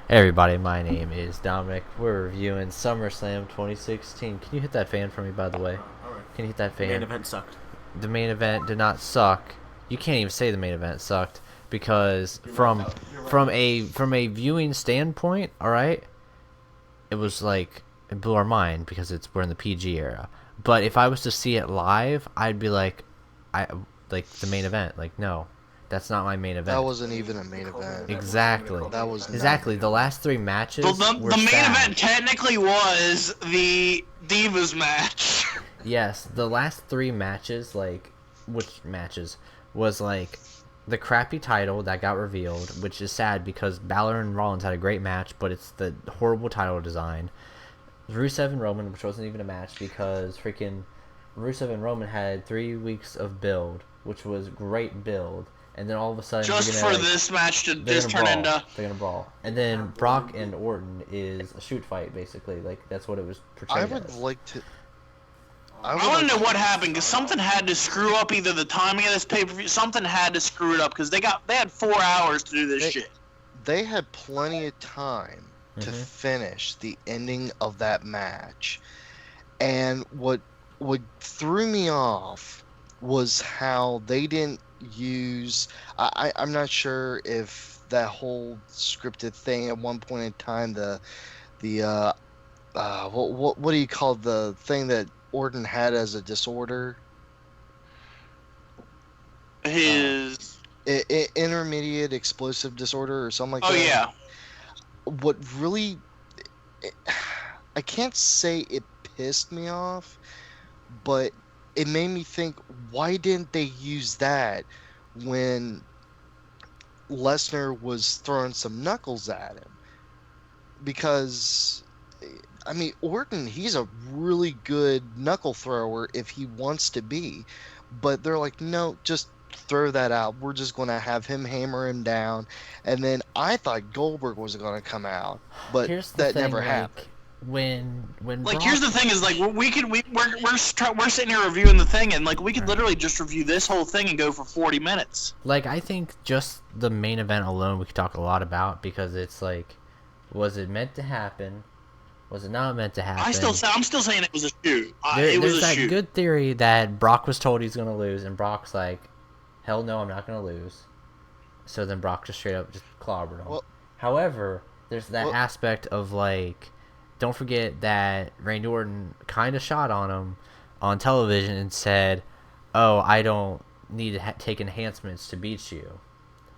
Hey everybody, my name is Dominic. We're reviewing SummerSlam 2016. Can you hit that fan for me, by the way? Alright. Can you hit that Main fan? event sucked. The main event did not suck. You can't even say the main event sucked because from a viewing standpoint, all right, it was like it blew our mind because we're in the PG era. But if I was to see it live, I'd be like, I like the main event. Like no, that's not my main That event. wasn't even a main event. Exactly. That was not. Exactly. The last three The, matches the, were the main sad. event technically was the Divas match. Yes, the last three matches, like, which matches, was like the crappy title that got revealed, which is sad because Balor and Rollins had a great match, but it's the horrible title design. Rusev and Roman, which wasn't even a match because freaking Rusev and Roman had 3 weeks of build, which was great build, and then all of a sudden Just you're for gonna, like, this match to they're just gonna turn brawl. into. They're gonna brawl, and then Brock and Orton is a shoot fight basically. Like that's what it was portrayed I would as. like to. I want to know what happened because something had to screw up either the timing of this pay per view. Something had to screw it up because they had 4 hours to do this shit. They had plenty of time to finish the ending of that match, and what threw me off was how they didn't use. I'm not sure if that whole scripted thing at one point in time, what do you call the thing that Orton had as a disorder? His. Intermediate explosive disorder or something like Oh that. yeah. What really, I can't say it pissed me off, but it made me think, why didn't they use that when Lesnar was throwing some knuckles at him? Because, I mean, Orton, he's a really good knuckle thrower if he wants to be, but they're like, no, just throw that out. We're just going to have him hammer him down. And then I thought Goldberg was going to come out, but Here's the that thing, never like, happened. when Like Brock, here's the thing is like we're sitting here reviewing the thing and like we could literally just review this whole thing and go for 40 minutes. like I think just the main event alone we could talk a lot about because it's like, was it meant to happen? Was it not meant to happen? I'm still saying it was a shoot. There, It was there's a that shoot. good theory that Brock was told he's gonna lose, and Brock's like, hell no, I'm not gonna lose. So then Brock just straight up just clobbered him. Well, However, there's that well, aspect of like, don't forget that Randy Orton kind of shot on him on television and said, "Oh, I don't need to take enhancements to beat you,"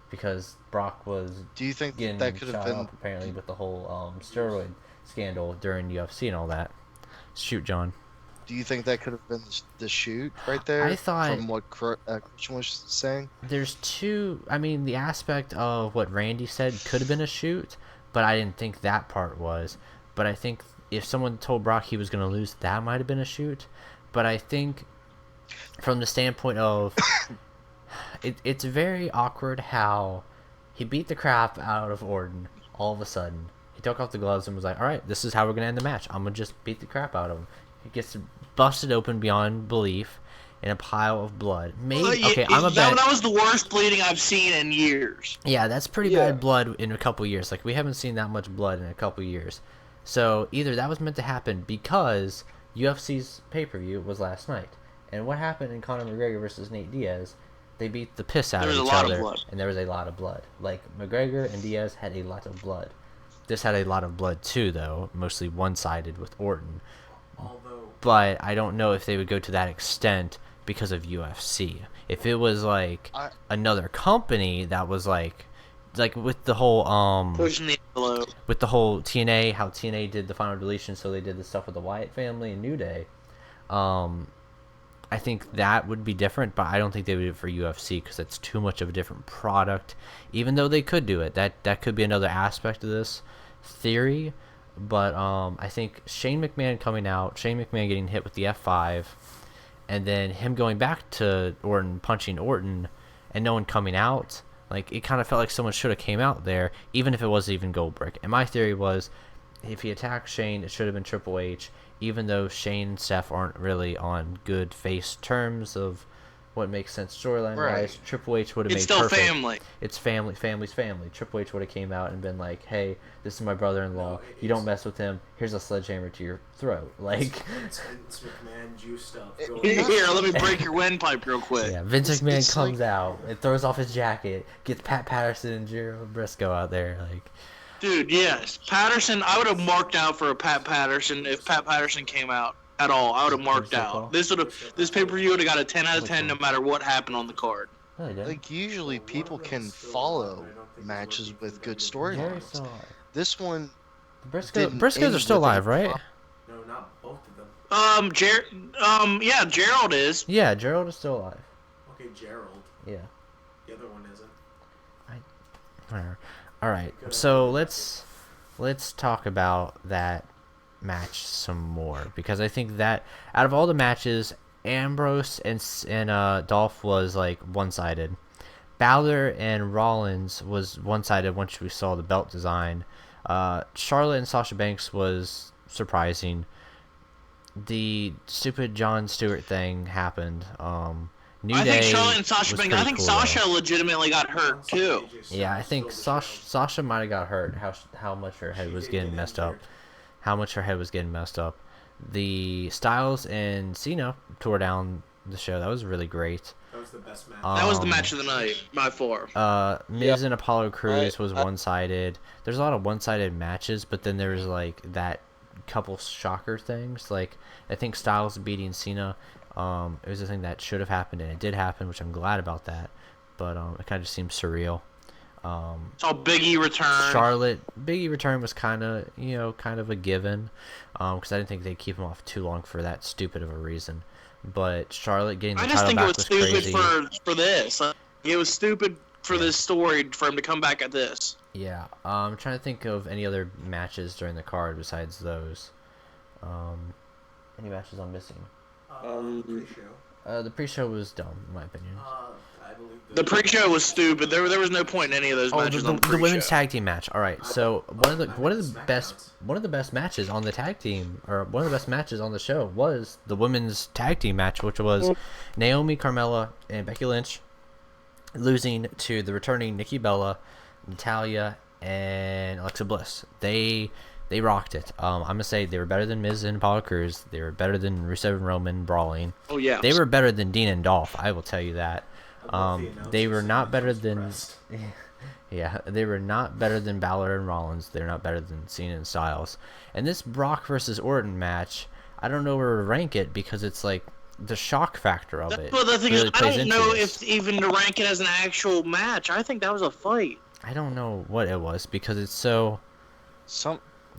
because Brock was do you think getting that could have shot been? up apparently with the whole steroid scandal during UFC and all that. Shoot, John. Do you think that could have been the shoot right there? I thought from what Christian was saying. there's two. I mean, the aspect of what Randy said could have been a shoot, but I didn't think that part was. But I think if someone told Brock he was going to lose, that might have been a shoot. But I think from the standpoint of it's very awkward how he beat the crap out of Orton all of a sudden. He took off the gloves and was like, all right, this is how we're going to end the match. I'm going to just beat the crap out of him. He gets busted open beyond belief in a pile of blood. Maybe, okay, I'm a bet. That was the worst bleeding I've seen in years. Yeah, that's pretty bad blood in a couple years. Like, we haven't seen that much blood in a couple years. So, either that was meant to happen because UFC's pay-per-view was last night. And what happened in Conor McGregor versus Nate Diaz? They beat the piss out of each other. And there was a lot of blood. Like, McGregor and Diaz had a lot of blood. This had a lot of blood too, though. Mostly one-sided with Orton. But I don't know if they would go to that extent because of UFC. If it was like another company that was like with the whole Pushing the envelope. with the whole TNA, how TNA did the final deletion, so they did the stuff with the Wyatt family and New Day. I think that would be different, but I don't think they would do it for UFC because it's too much of a different product. Even though they could do it, that could be another aspect of this theory. But I think Shane McMahon coming out, Shane McMahon getting hit with the F5, and then him going back to Orton, punching Orton, and no one coming out. Like, it kind of felt like someone should have came out there, even if it wasn't even Goldberg. And my theory was, if he attacked Shane, it should have been Triple H, even though Shane and Steph aren't really on good face terms of what makes sense storyline Right. wise. Triple H would have made It's still perfect. family. It's family's family. Triple H would have came out and been like, "Hey, this is my brother-in-law. No, you don't mess with him. Here's a sledgehammer to your throat." Like, It's Vince McMahon juice stuff. Here, let me break your windpipe real quick. yeah, Vince McMahon it's comes like- out, and throws off his jacket, gets Pat Patterson and Gerald Briscoe out there, like. Dude, yes. Patterson, I would have marked out for a Pat Patterson if Pat Patterson came out at all. I would have marked out. This pay-per-view would have got a 10 out of 10 no matter what happened on the card. No, he didn't. Like usually people can follow matches with good Jerry's storylines. still alive. This one, Briscoes didn't are end still with any alive, right? No, not both of them. Yeah, Gerald is. Yeah, Gerald is still alive. Okay, Gerald. Yeah. The other one isn't. All right. So let's talk about that match some more, because I think that out of all the matches, Ambrose and Dolph was like one-sided. Balor and Rollins was one-sided once we saw the belt design. Charlotte and Sasha Banks was surprising. The stupid Jon Stewart thing happened. New I Day think Charlotte and Sasha was Banks. I pretty think cool, though. Sasha legitimately got hurt too. Yeah, I think Sasha might have got hurt. How much her head was getting messed up. How much her head was getting messed up. The Styles and Cena tore down the show. That was really great. That was the best match. That was the match of the night by far. Miz and Apollo Crews was one-sided. There's a lot of one-sided matches, but then there's like that couple shocker things. Like I think Styles beating Cena. It was a thing that should have happened, and it did happen, which I'm glad about that. But it kind of just seems surreal. Saw Big E return. Charlotte, Big E return was kind of a given, because I didn't think they'd keep him off too long for that stupid of a reason. But Charlotte getting the I just title think it back was was stupid crazy. for this. It was stupid for this story for him to come back at this. Yeah, I'm trying to think of any other matches during the card besides those. Any matches I'm missing? Pre-show. The pre-show was dumb, in my opinion. I believe The pre-show was stupid. There was no point in any of those matches on the the pre-show. women's tag team match. All right, so one of the best matches on the tag team, or one of the best matches on the show, was the women's tag team match, which was Naomi, Carmella, and Becky Lynch losing to the returning Nikki Bella, Natalya, and Alexa Bliss. They rocked it. I'm gonna say they were better than Miz and Apollo Crews. They were better than Rusev and Roman brawling. Oh yeah. They were better than Dean and Dolph. I will tell you that. They were not better than. Yeah, they were not better than Balor and Rollins. They're not better than Cena and Styles. And this Brock versus Orton match, I don't know where to rank it, because it's like the shock factor of it. Well, the thing really is, I plays don't into know this. if even to rank it as an actual match. I think that was a fight. I don't know what it was, because it's so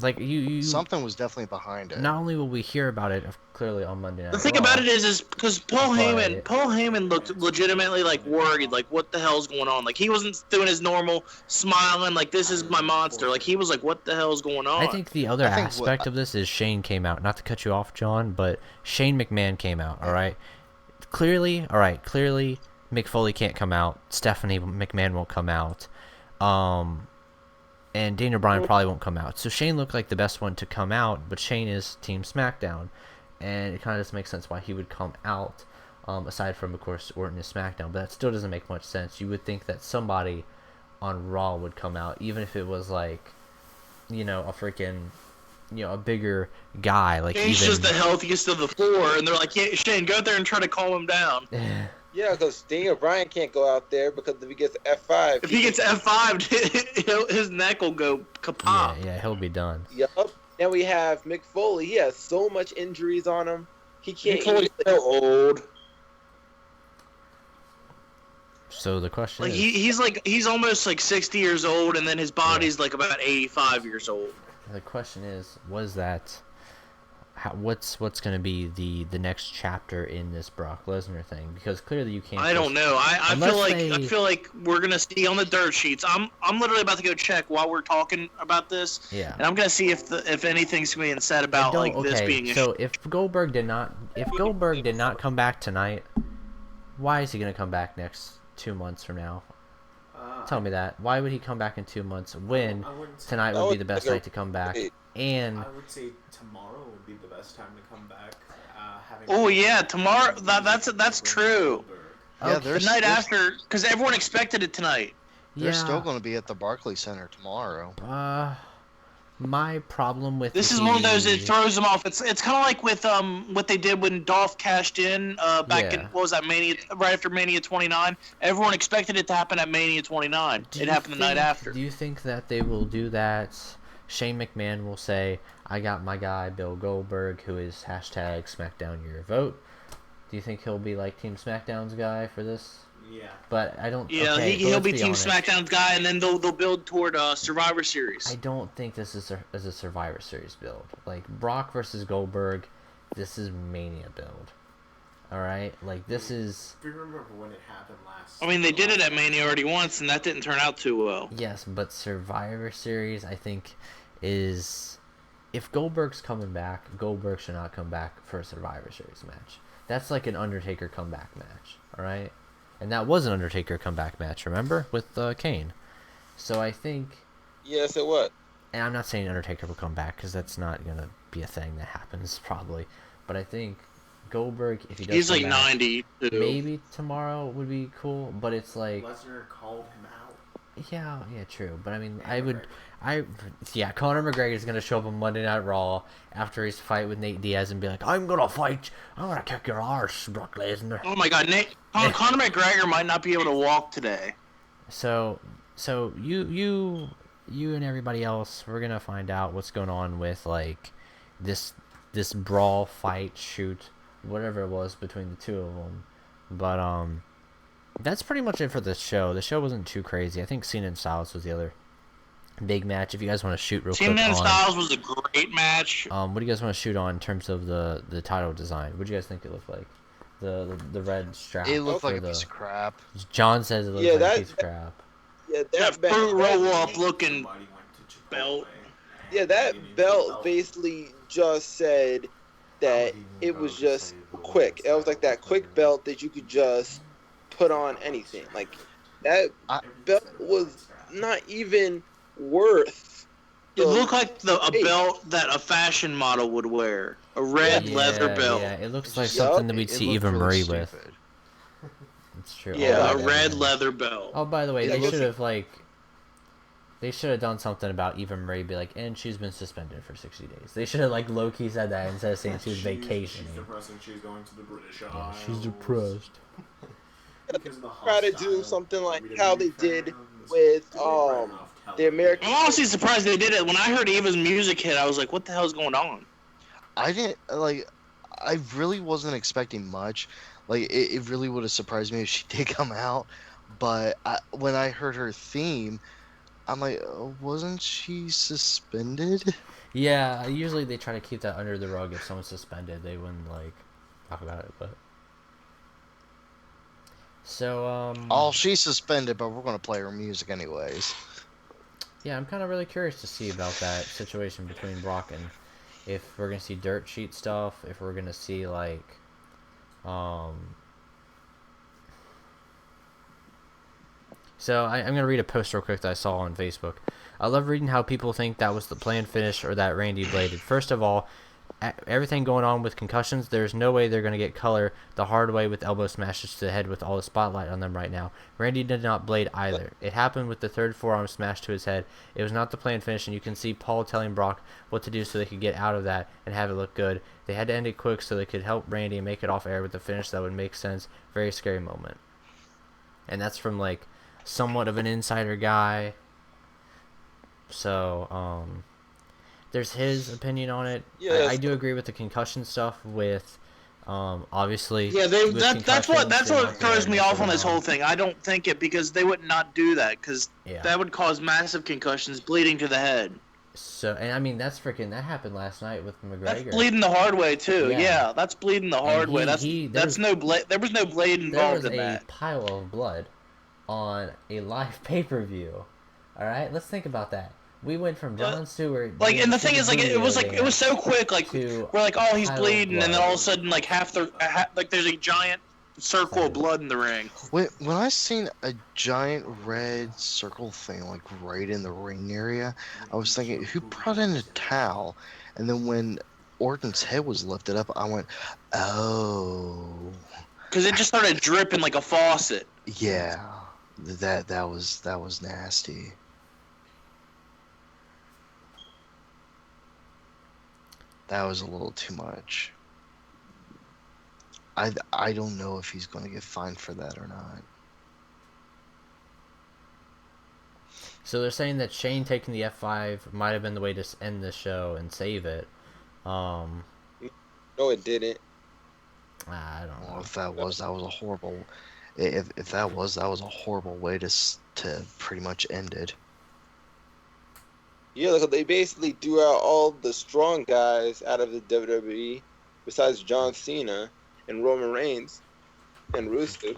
like you. Something was definitely behind it. Not only will we hear about it clearly on Monday Night The thing Raw, about it is because Paul But- Heyman looked legitimately like worried, like what the hell's going on? Like he wasn't doing his normal smiling, like this is my monster. Like he was like, what the hell's going on? I think the other I think aspect of this is Shane came out. Not to cut you off, John, but Shane McMahon came out. All right, clearly, Mick Foley can't come out. Stephanie McMahon won't come out. And Daniel Bryan probably won't come out. So Shane looked like the best one to come out, but Shane is Team SmackDown, and it kind of just makes sense why he would come out. Aside from, of course, Orton is SmackDown, but that still doesn't make much sense. You would think that somebody on Raw would come out, even if it was like, a freaking, a bigger guy. Like Shane's even just the healthiest of the four, and they're like, yeah, Shane, go out there and try to calm him down. Yeah, because Daniel Bryan can't go out there because if he gets F5. If he gets F5'd, his neck will go kapop. yeah, he'll be done. Yup. Then we have Mick Foley. He has so much injuries on him. He can't. Mick Foley's so old. So the question Like is, he's almost like 60 years old, and then his body's like about 85 years old. the question is, was that? What's going to be the next chapter in this Brock Lesnar thing? Because clearly you can't. I don't know. I Unless feel like we're gonna see on the dirt sheets. I'm literally about to go check while we're talking about this. Yeah. And I'm gonna see if anything's being said about this being. So if Goldberg did not come back tonight, why is he going to come back next 2 months from now? Tell me that. Why would he come back in 2 months when I wouldn't say- tonight would be the best night to come back? And I would say tomorrow would be the best time to come back. Oh yeah, tomorrow. That's true. Yeah, Okay. The night after, because everyone expected it tonight. They're still going to be at the Barclays Center tomorrow. My problem with this is one of those that throws them off. It's kind of like with what they did when Dolph cashed in back in what was that Mania right after Mania 29. Everyone expected it to happen at Mania 29. It happened the night after. Do you think that they will do that? Shane McMahon will say, "I got my guy Bill Goldberg, who is hashtag SmackDown Your Vote." Do you think he'll be like Team SmackDown's guy for this? Yeah. But I don't. Yeah, okay, he'll be Team honest. SmackDown's guy, and then they'll build toward Survivor Series. I don't think this is a Survivor Series build. Like Brock versus Goldberg, this is Mania build. All right, like this is. If you remember when it happened last. I mean, they did it at Mania already once, and that didn't turn out too well. Yes, but Survivor Series, I think, is if Goldberg's coming back, Goldberg should not come back for a Survivor Series match. That's like an Undertaker comeback match. All right. And that was an Undertaker comeback match, remember? With Kane. So I think... Yes, it was. And I'm not saying Undertaker will come back, because that's not going to be a thing that happens, probably. But I think Goldberg, if he does He's come like back, 90, too. maybe tomorrow would be cool, but it's like... Lesnar called him out. Yeah, true. But I mean, Conor McGregor's going to show up on Monday Night Raw after his fight with Nate Diaz and be like, I'm going to kick your arse, Brock Lesnar. Oh my god, Conor McGregor might not be able to walk today. So you and everybody else, we're gonna find out what's going on with like this brawl, fight, shoot, whatever it was between the two of them. But that's pretty much it for the show. The show wasn't too crazy. I think Cena and Styles was the other big match. If you guys want to shoot real quick Cena and on, Styles was a great match. what do you guys want to shoot on in terms of the title design? What do you guys think it looked like? The red strap. It looked like a piece of crap. John says it looks like a piece of crap. Yeah, That fruit roll-up looking Somebody went to Chipotle. belt. Yeah, that belt basically just said that it was just quick. It was like that quick belt that you could just put on anything. Like that belt was not even worth. It looked like a belt that a fashion model would wear. A red leather belt. Yeah, it looks like something that we'd see Eva Marie with. Stupid. It's true. Yeah, Oh, a red leather belt. Oh, by the way, Yeah, they should have done something about Eva Marie. Be like, and she's been suspended for 60 days. They should have like low key said that instead of saying she was vacationing. She's depressing. She's going to the British Yeah, Isles. she's depressed. Because of the Try to do hostile something like WWE how they did fans. with They ran off the American. I'm honestly surprised they did it. When I heard Eva's music hit, I was like, what the hell's going on? I didn't like. I really wasn't expecting much. Like it really would have surprised me if she did come out. But when I heard her theme, I'm like, wasn't she suspended? Yeah, usually they try to keep that under the rug. If someone's suspended, they wouldn't like talk about it. But so Oh, she's suspended, but we're gonna play her music anyways. yeah, I'm kind of really curious to see about that situation between Brock and if we're gonna see dirt sheet stuff. If we're gonna see like So I'm going to read a post real quick that I saw on Facebook. I love reading how people think that was the planned finish or that Randy bladed. First of all, everything going on with concussions, there's no way they're going to get color the hard way with elbow smashes to the head with all the spotlight on them right now. Randy did not blade either. It happened with the third forearm smash to his head. It was not the planned finish, and you can see Paul telling Brock what to do so they could get out of that and have it look good. They had to end it quick so they could help Randy and make it off air with a finish that would make sense. Very scary moment. And that's from like somewhat of an insider guy. So there's his opinion on it. Yes. I do agree with the concussion stuff with obviously Yeah, with that's concussions, what they're not throws gonna me put off on them this whole thing. I don't think it because they would not do that because Yeah. that would cause massive concussions, bleeding to the head. So, and I mean that's happened last night with That's McGregor. bleeding the hard way too. Yeah. Yeah, that's bleeding the hard way. there There was no blade was involved in a that. pile of blood on a live pay-per-view. All right, let's think about that. We went from Jon Stewart Like, being and the a thing is, like, it was so quick. Like, to we're like, oh, he's pile of bleeding, and then blood. all of a sudden, like, like, there's a giant circle of blood in the ring. When I seen a giant red circle thing like right in the ring area, I was thinking, who brought in a towel? And then when Orton's head was lifted up, I went, oh. because it just started dripping like a faucet. Yeah, that was nasty. That was a little too much. I don't know if he's going to get fined for that or not. So they're saying that Shane taking the F5 might have been the way to end the show and save it. No, it didn't. I don't know. Well, if that was a horrible. If that was a horrible way to pretty much end it. Yeah, like they basically threw out all the strong guys out of the WWE, besides John Cena and Roman Reigns and Rusev.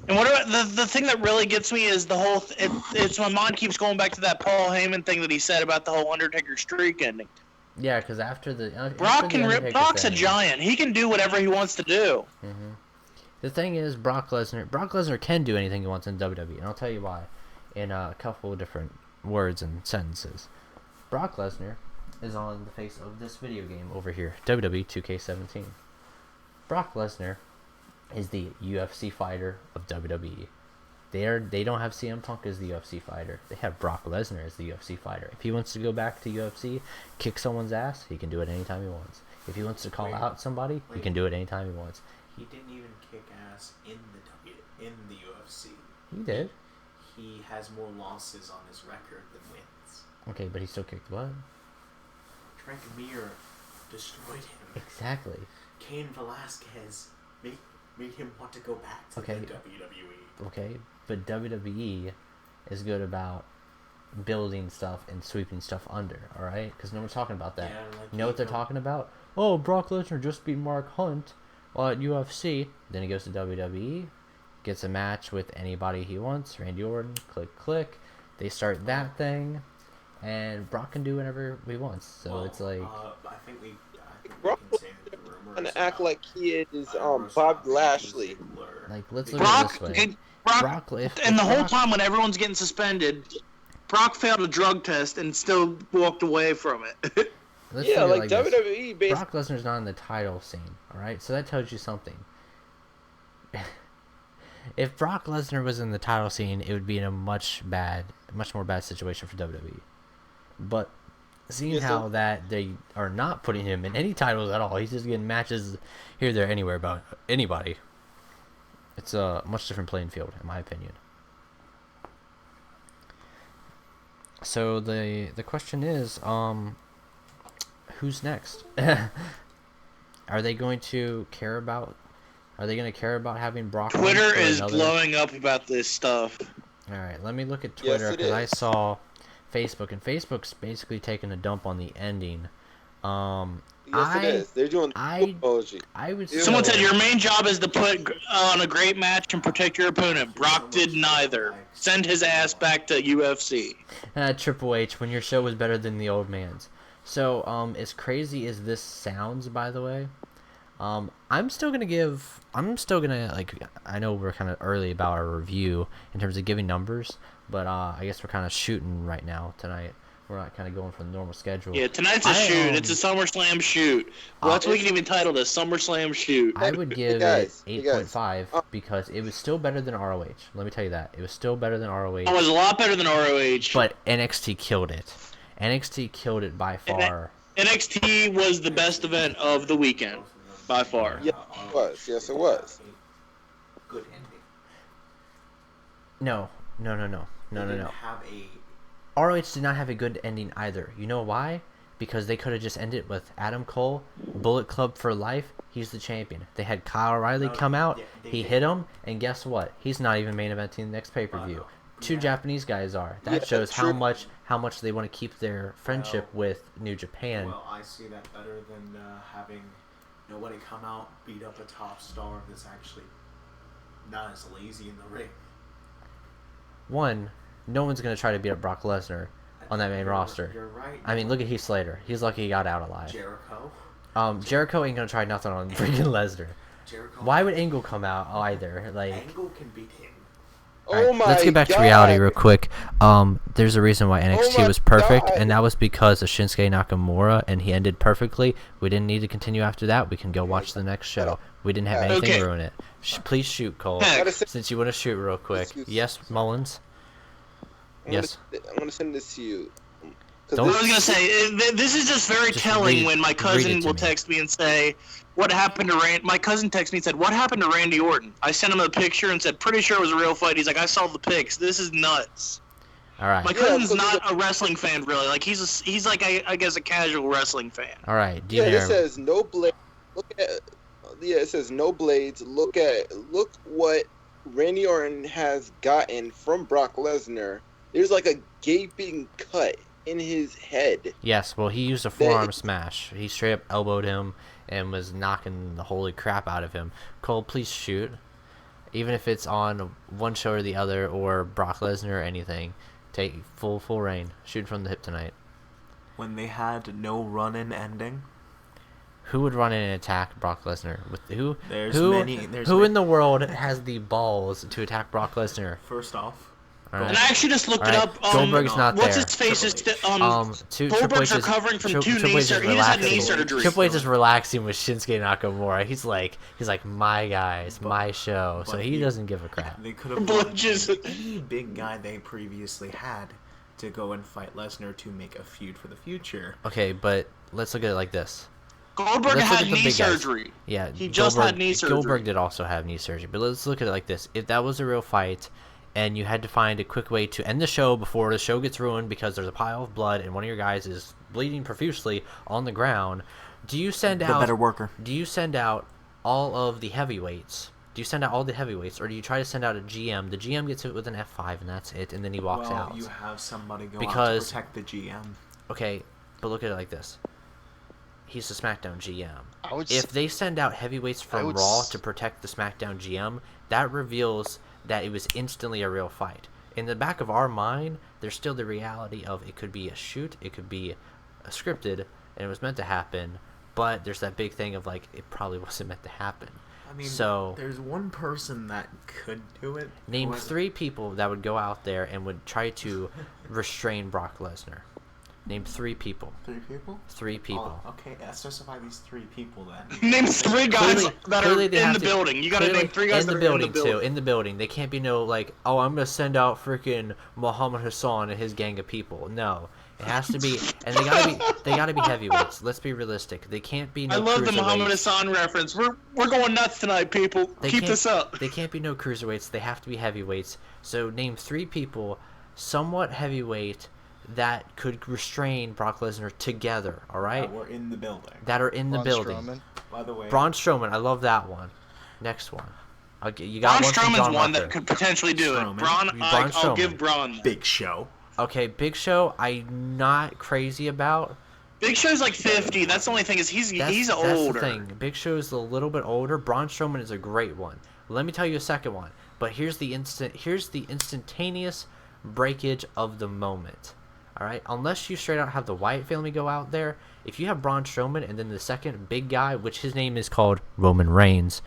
And what about the thing that really gets me is the whole. It's my mind keeps going back to that Paul Heyman thing that he said about the whole Undertaker streak ending. Yeah, because after the Brock's a giant. He can do whatever he wants to do. Mm-hmm. The thing is, Brock Lesnar can do anything he wants in WWE, and I'll tell you why in a couple of different words and sentences. Brock Lesnar is on the face of this video game over here, WWE 2K17. Brock Lesnar is the UFC fighter of WWE. They don't have CM Punk as the UFC fighter. They have Brock Lesnar as the UFC fighter. If he wants to go back to UFC, kick someone's ass, he can do it anytime he wants. If he wants to call out somebody, he can do it anytime he wants. He didn't even kick ass in the UFC. He did. He has more losses on his record than wins. Okay, but he still kicked butt. Frank Mir destroyed him. Exactly. Cain Velasquez made him want to go back to Okay. the WWE. Okay, but WWE is good about building stuff and sweeping stuff under, alright? Because no one's talking about that. Yeah, like You know what they're talking about? Oh, Brock Lesnar just beat Mark Hunt at UFC. Then he goes to WWE, gets a match with anybody he wants. Randy Orton, click. They start that thing, and Brock can do whatever he wants. So it's like... I think we Brock can say that the rumors Trying to act about- like he is Bob Lashley. Like, let's look at it this way. Brock, if and the whole Brock- time when everyone's getting suspended, Brock failed a drug test and still walked away from it. Let's Yeah, look at like it this. WWE basically. Brock Lesnar's not in the title scene, alright? So that tells you something. If Brock Lesnar was in the title scene, it would be in a much more bad situation for WWE. But seeing how that they are not putting him in any titles at all, he's just getting matches here, there, anywhere about anybody. It's a much different playing field, in my opinion. So the question is, who's next? Are they going to care about having Brock? Twitter is blowing up about this stuff. All right, let me look at Twitter Yes, it because I is. saw Facebook, and Facebook's basically taking a dump on the ending. Yes, it is. They're doing apology. I would. Someone still- said your main job is to put on a great match and protect your opponent. Brock did neither. Send his ass back to UFC. Triple H, when your show was better than the old man's. So, as crazy as this sounds, by the way, I'm still gonna like. I know we're kind of early about our review in terms of giving numbers, but I guess we're kind of shooting right now tonight. We're not kind of going for the normal schedule. Yeah, tonight's a shoot. It's a SummerSlam shoot. Well, that's what we can even title this, SummerSlam shoot. I would give guys, it you guys. 8.5 because it was still better than ROH. Let me tell you that. It was still better than ROH. It was a lot better than ROH. But NXT killed it. NXT killed it by far. NXT was the best event of the weekend, by far. Yeah, it was. Yes, it was. Good ending. No. They didn't have a ROH did not have a good ending either. You know why? Because they could have just ended with Adam Cole, Bullet Club for life. He's the champion. They had Kyle O'Reilly come out. He hit him, and guess what? He's not even main eventing the next pay-per-view. Two Japanese guys are. That Yeah, shows true. how much they want to keep their friendship with New Japan. Well, I see that better than having nobody come out, beat up a top star that's actually not as lazy in the ring. One, no one's gonna try to beat up Brock Lesnar on that main roster. You're right. I mean, look at Heath Slater. He's lucky he got out alive. Jericho. Jericho ain't gonna try nothing on freaking Lesnar. Jericho. Why would Angle come out either? Like, Angle can beat him? Oh my let's get back God. to reality real quick. There's a reason why NXT my was perfect, God. and that was because of Shinsuke Nakamura, and he ended perfectly. We didn't need to continue after that. We can go watch the next show. We didn't have anything Okay. ruin it. Please shoot, Cole. Heck. Since you want to shoot real quick. Yes, Mullins? Yes. I'm gonna send this to you. 'Cause Don't- I was gonna say this is just very Just telling read- when my read cousin it to will me. text me and say, "What happened to Rand?" My cousin texted me and said, "What happened to Randy Orton?" I sent him a picture and said, "Pretty sure it was a real fight." He's like, "I saw the pics. This is nuts." All right. My cousin's not a wrestling fan really. Like he's like I guess a casual wrestling fan. All right. Yeah, it says no blade. Look at. Yeah, it says no blades. Look what Randy Orton has gotten from Brock Lesnar. There's like a gaping cut in his head. Yes, well, he used a forearm smash. He straight up elbowed him and was knocking the holy crap out of him. Cole, please shoot. Even if it's on one show or the other, or Brock Lesnar or anything, take full reign. Shoot from the hip tonight. When they had no run-in ending. Who would run in and attack Brock Lesnar? With who? There's who? many- there's who many- in the world has the balls to attack Brock Lesnar? First off, All right. And I actually just looked All it right. up. Goldberg's not what's there. his face is Triple Goldberg's H is- recovering from Triple two knee H is surgery. He just had knee relaxing. surgery. Triple H is relaxing with Shinsuke Nakamura. He's like my guys, my show. So but he you- doesn't give a crap. they could have Triple brought H is- any big guy they previously had to go and fight Lesnar to make a feud for the future. Okay, but let's look at it like this. Goldberg Let's look had at the knee big guys. surgery. Yeah, He just had knee surgery. Goldberg did also have knee surgery, but let's look at it like this: if that was a real fight, and you had to find a quick way to end the show before the show gets ruined because there's a pile of blood and one of your guys is bleeding profusely on the ground, do you send The out better worker. Do you send out all of the heavyweights? Do you send out all the heavyweights, or do you try to send out a GM? The GM gets it with an F5, and that's it, and then he walks well, out. you have somebody go out Because- to protect the GM. Okay, but look at it like this: he's the SmackDown GM. I would If they send out heavyweights from would Raw s- to protect the SmackDown GM, that reveals that it was instantly a real fight. In the back of our mind, there's still the reality of it could be a shoot, it could be a scripted, and it was meant to happen, but there's that big thing of like, it probably wasn't meant to happen. I mean, So- there's one person that could do it. Name who has- 3 people that would go out there and would try to restrain Brock Lesnar. Name 3 people. 3 people? 3 people. Oh, okay, specify these 3 people then. Name 3 guys that are Clearly they in have the to- building. You gotta clearly name 3 guys in that the are building in the building. too. In the building, they can't be no like, oh, I'm gonna send out freaking Muhammad Hassan and his gang of people. No, it has to be, and they gotta be heavyweights. Let's be realistic. They can't be no. I love the Muhammad cruiserweights. Hassan reference. We're going nuts tonight, people. They Keep can't- this up. They can't be no cruiserweights. They have to be heavyweights. So name 3 people, somewhat heavyweight, that could restrain Brock Lesnar together. All right, We're in the building. that are in the Braun building. Strowman. By the way, Braun Strowman, I love that one. Next one. You got Braun one from Strowman's John one Walker. that could potentially do Strowman. it. Braun, Braun I'll Strowman. give Braun. Big Show. Okay, Big Show, I'm not crazy about. Big Show's like 50. That's the only thing is he's That's older. the thing. Big Show is a little bit older. Braun Strowman is a great one. Let me tell you a second one. But here's the instantaneous breakage of the moment. All right, unless you straight out have the Wyatt family go out there, if you have Braun Strowman and then the second big guy, which his name is called Roman Reigns,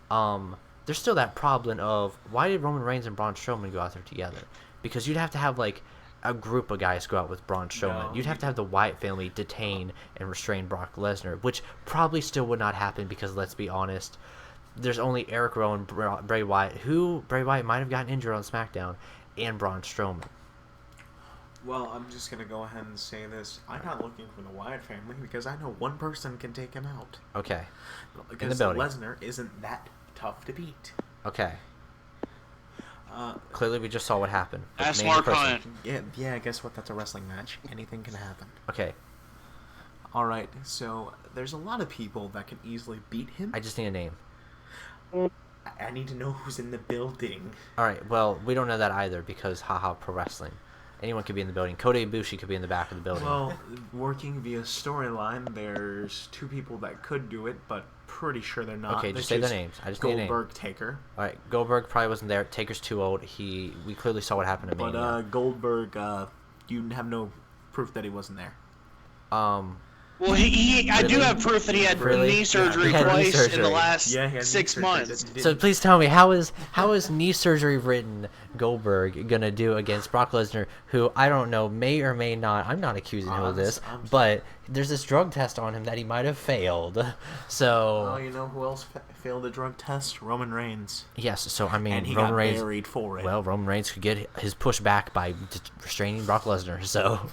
there's still that problem of why did Roman Reigns and Braun Strowman go out there together? Because you'd have to have like a group of guys go out with Braun Strowman. No, You'd have to have the Wyatt family detain and restrain Brock Lesnar, which probably still would not happen because let's be honest, there's only Eric Rowan and Bray Wyatt, who Bray Wyatt might have gotten injured on SmackDown, and Braun Strowman. Well, I'm just gonna go ahead and say this. I'm not looking for the Wyatt family because I know one person can take him out. Okay. Because building. Lesnar isn't that tough to beat. Okay. Clearly, we just saw what happened. But Ask name the Mark person. Hunt. Yeah. Guess what? That's a wrestling match. Anything can happen. Okay. All right. So there's a lot of people that can easily beat him. I just need a name. I need to know who's in the building. All right. Well, we don't know that either because haha, pro wrestling. Anyone could be in the building. Kota Ibushi could be in the back of the building. Well, working via storyline, there's 2 people that could do it, but pretty sure they're not. Okay, They're just say their names. I just need a name. Goldberg, Taker. All right. Goldberg probably wasn't there. Taker's too old. We clearly saw what happened to Mania. But Goldberg, you have no proof that he wasn't there. Well, I do have proof that he had knee surgery twice in the last 6 months. So please tell me, how is knee surgery ridden Goldberg gonna do against Brock Lesnar, who I don't know, may or may not, I'm not accusing him of this, but there's this drug test on him that he might have failed. So you know who else failed the drug test? Roman Reigns. Yes, so I mean, and he Roman got Reigns. buried for it. Well, Roman Reigns could get his push back by restraining Brock Lesnar. So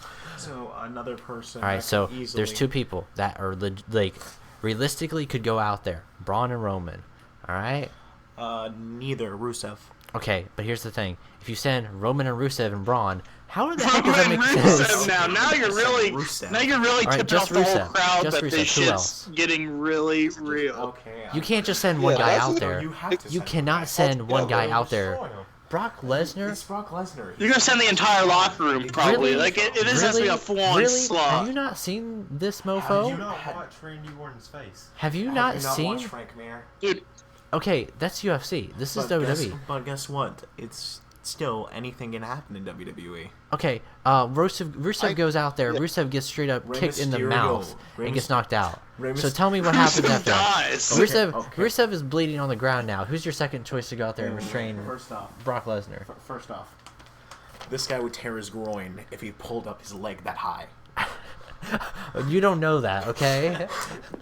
another person. all right, so there's two people that are like realistically could go out there, Braun and Roman. All right. Neither. Rusev. Okay, but here's the thing: if you send Roman and Rusev and Braun, how the heck does that make sense? Now you're really tipping off the whole crowd that this shit's getting really real. Okay. You can't just send one guy out there. You You cannot send one guy out there. Brock Lesnar. It's Brock Lesnar. You're gonna send the entire locker room, probably. Really? Like it is has to be a full-on slot. Have you not seen this mofo? Have you not watched Randy Orton's face? Have you not seen? Watched Frank Mir? Dude, Okay, that's UFC. This is WWE. But guess what? It's still anything can happen in WWE. Okay, Rusev goes out there. Rusev gets straight up Rey kicked in the Mysterio. mouth Rey and gets knocked out. Rey So Mysterio. tell me what happens after that. dies. Rusev is bleeding on the ground now. Who's your second choice to go out there and restrain First off, Brock Lesnar? First off, this guy would tear his groin if he pulled up his leg that high. You don't know that, okay?